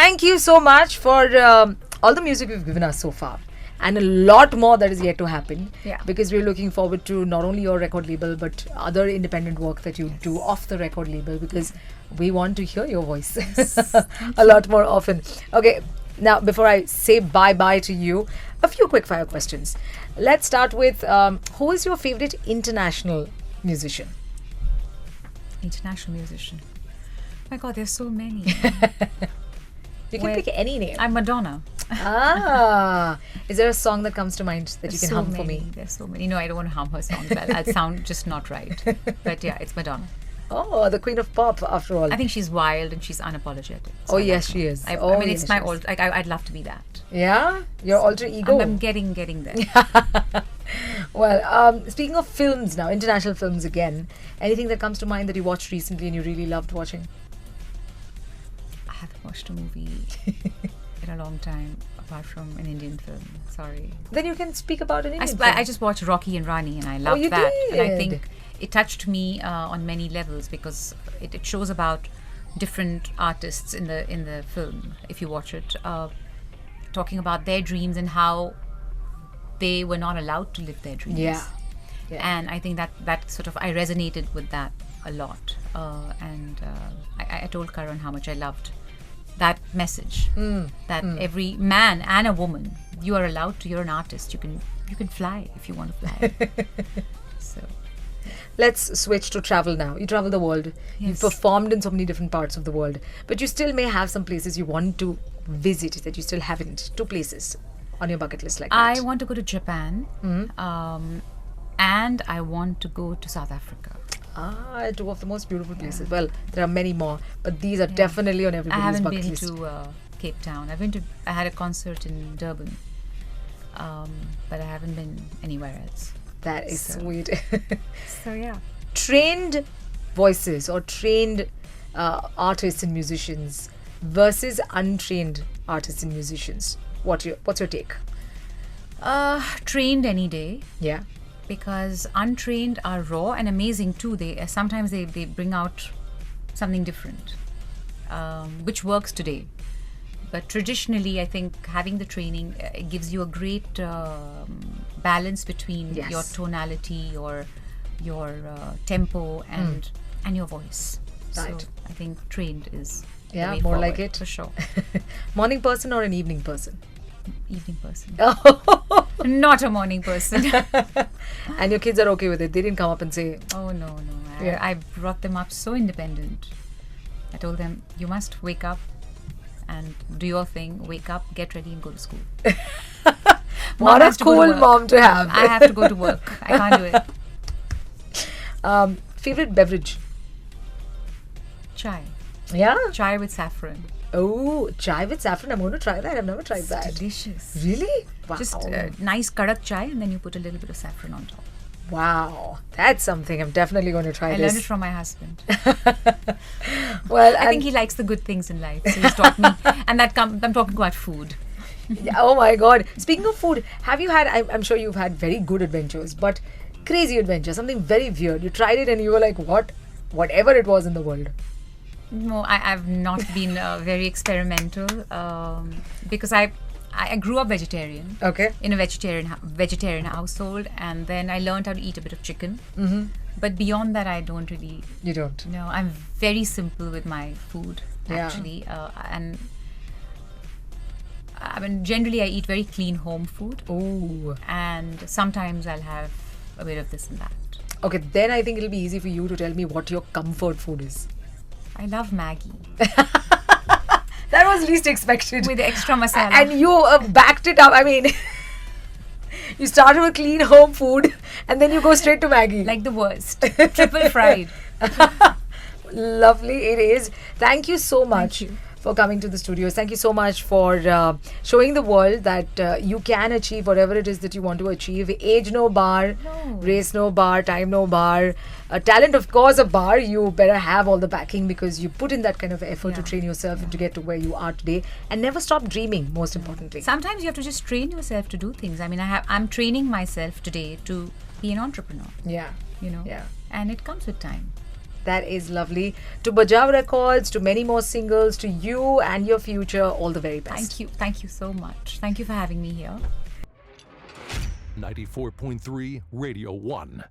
thank you so much for all the music you've given us so far. And a lot more that is yet to happen. Yeah. Because we're looking forward to not only your record label, but other independent work that you do off the record label, because we want to hear your voice a lot more often. Okay, now before I say bye-bye to you, a few quick fire questions. Let's start with who is your favorite international musician? International musician. My God, there's so many. You can pick any name. I'm Madonna. Is there a song that comes to mind that you can hum for me? There's so many. No, I don't want to hum her songs. I'll sound just not right. But yeah, it's Madonna. Oh, the queen of pop, after all. I think she's wild and she's unapologetic. Oh, yes, she is. I Oh, mean, yes, it's my she is. old. Like, I'd love to be that. Yeah? Your alter ego? I'm getting there. Well, speaking of films now, international films again, anything that comes to mind that you watched recently and you really loved watching? I haven't watched a movie in a long time, apart from an Indian film. Sorry. Then you can speak about an Indian film. I just watched Rocky and Rani and I loved you that. did? And I think it touched me on many levels because it shows about different artists in the film, if you watch it, talking about their dreams and how they were not allowed to live their dreams. Yeah. And I think that sort of, I resonated with that a lot. I told Karan how much I loved that message, that every man and a woman, you are allowed to, you're an artist, you can fly if you want to fly. So Let's switch to travel now. You travel the world. You've Yes. performed in so many different parts of the world. But you still may have some places you want to visit that you still haven't. 2 places on your bucket list like that. I want to go to Japan, and I want to go to South Africa. 2 of the most beautiful places. Well, there are many more, but these are definitely on I everybody's haven't bucket been list. to Cape Town. I had a concert in Durban, but I haven't been anywhere else. That is sweet. So yeah. Trained voices or trained artists and musicians versus untrained artists and musicians. What's your take? Trained any day, Yeah. because untrained are raw and amazing too. Sometimes they bring out something different, which works today. But traditionally, I think having the training gives you a great balance between Yes. your tonality, your tempo, and your voice. Right. So I think trained is the Yeah, way more like forward, it. for sure. Morning person or an evening person? Evening person, Oh. not a morning person. And your kids are okay with it? They didn't come up and say, Oh no. Yeah. I brought them up so independent. I told them, you must wake up and do your thing. Wake up, get ready, and go to school. what Mom a has to go to cool work. mom to have. I have to go to work. I can't do it. Favorite beverage? Chai. Yeah? Chai with saffron. Oh, chai with saffron. I'm going to try that. I've never tried that. Delicious. Really? Wow. Just nice kadak chai, and then you put a little bit of saffron on top. Wow. That's something I'm definitely going to try I this. learned it from my husband. Well, I think he likes the good things in life, so he's taught me. And I'm talking about food. Yeah, oh my God. Speaking of food, have you had, I'm sure you've had very good adventures, but crazy adventure, something very weird. You tried it and you were like, whatever it was in the world. No, I've not been very experimental because I grew up vegetarian. Okay. In a vegetarian household, and then I learned how to eat a bit of chicken. Mm-hmm. But beyond that, I don't really. You don't. No, I'm very simple with my food, Yeah. actually, and I mean generally I eat very clean home food, Ooh. and sometimes I'll have a bit of this and that. Okay, then I think it'll be easy for you to tell me what your comfort food is. I love Maggi That was least expected. with extra masala. And you backed it up. I mean, you started with clean home food and then you go straight to Maggie. like the worst. Triple fried. Lovely it is. Thank you so much you. for coming to the studios. Thank you so much for showing the world that you can achieve whatever it is that you want to achieve. Age no bar, No. race no bar, time no bar. Talent, of course, a bar. You better have all the backing because you put in that kind of effort to Yeah. train yourself and to get to where you are today. And never stop dreaming, most importantly. Sometimes you have to just train yourself to do things. I mean, I'm training myself today to be an entrepreneur. Yeah. You know, Yeah. and it comes with time. That is lovely. To Bajav Records, to many more singles, to you and your future, all the very best. Thank you. Thank you so much. Thank you for having me here. 94.3 Radio 1.